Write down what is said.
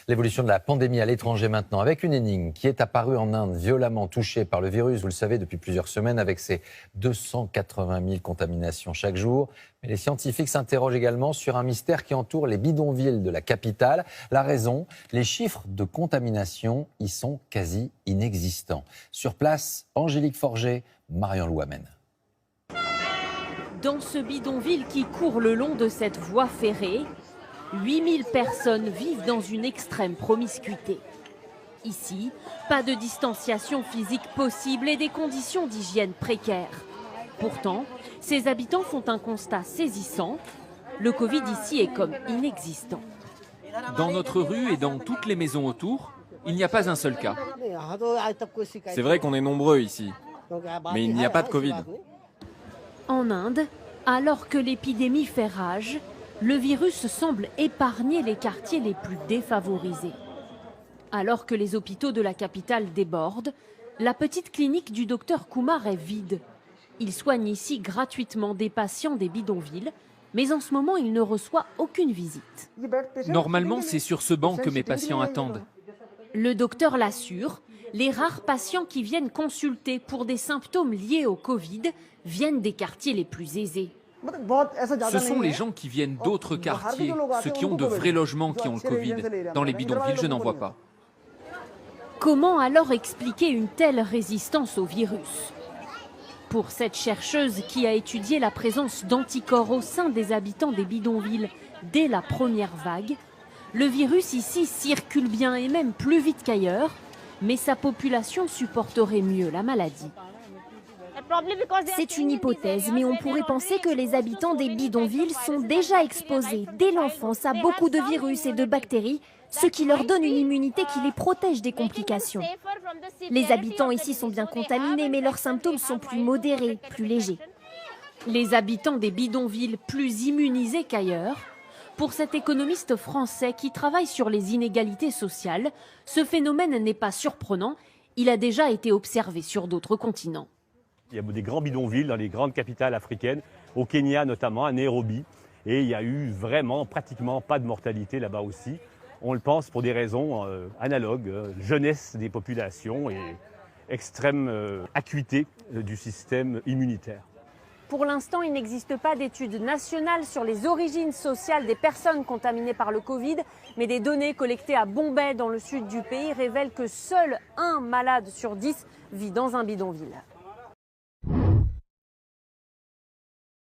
L'évolution de la pandémie à l'étranger maintenant, avec une énigme qui est apparue en Inde, violemment touchée par le virus, vous le savez, depuis plusieurs semaines, avec ses 280 000 contaminations chaque jour. Mais les scientifiques s'interrogent également sur un mystère qui entoure les bidonvilles de la capitale. La raison, les chiffres de contamination y sont quasi inexistants. Sur place, Angélique Forget, Marion Louamène. Dans ce bidonville qui court le long de cette voie ferrée, 8000 personnes vivent dans une extrême promiscuité. Ici, pas de distanciation physique possible et des conditions d'hygiène précaires. Pourtant, ces habitants font un constat saisissant. Le Covid ici est comme inexistant. Dans notre rue et dans toutes les maisons autour, il n'y a pas un seul cas. C'est vrai qu'on est nombreux ici, mais il n'y a pas de Covid. En Inde, alors que l'épidémie fait rage, le virus semble épargner les quartiers les plus défavorisés. Alors que les hôpitaux de la capitale débordent, la petite clinique du docteur Kumar est vide. Il soigne ici gratuitement des patients des bidonvilles, mais en ce moment, il ne reçoit aucune visite. Normalement, c'est sur ce banc que mes patients attendent. Le docteur l'assure, les rares patients qui viennent consulter pour des symptômes liés au Covid viennent des quartiers les plus aisés. Ce sont les gens qui viennent d'autres quartiers, ceux qui ont de vrais logements qui ont le Covid. Dans les bidonvilles, je n'en vois pas. Comment alors expliquer une telle résistance au virus ? Pour cette chercheuse qui a étudié la présence d'anticorps au sein des habitants des bidonvilles dès la première vague, le virus ici circule bien et même plus vite qu'ailleurs, mais sa population supporterait mieux la maladie. C'est une hypothèse, mais on pourrait penser que les habitants des bidonvilles sont déjà exposés dès l'enfance à beaucoup de virus et de bactéries, ce qui leur donne une immunité qui les protège des complications. Les habitants ici sont bien contaminés, mais leurs symptômes sont plus modérés, plus légers. Les habitants des bidonvilles plus immunisés qu'ailleurs. Pour cet économiste français qui travaille sur les inégalités sociales, ce phénomène n'est pas surprenant. Il a déjà été observé sur d'autres continents. Il y a des grands bidonvilles dans les grandes capitales africaines, au Kenya notamment, à Nairobi. Et il y a eu vraiment pratiquement pas de mortalité là-bas aussi. On le pense pour des raisons analogues, jeunesse des populations et extrême acuité du système immunitaire. Pour l'instant, il n'existe pas d'études nationales sur les origines sociales des personnes contaminées par le Covid, mais des données collectées à Bombay, dans le sud du pays, révèlent que seul un malade sur 10 vit dans un bidonville.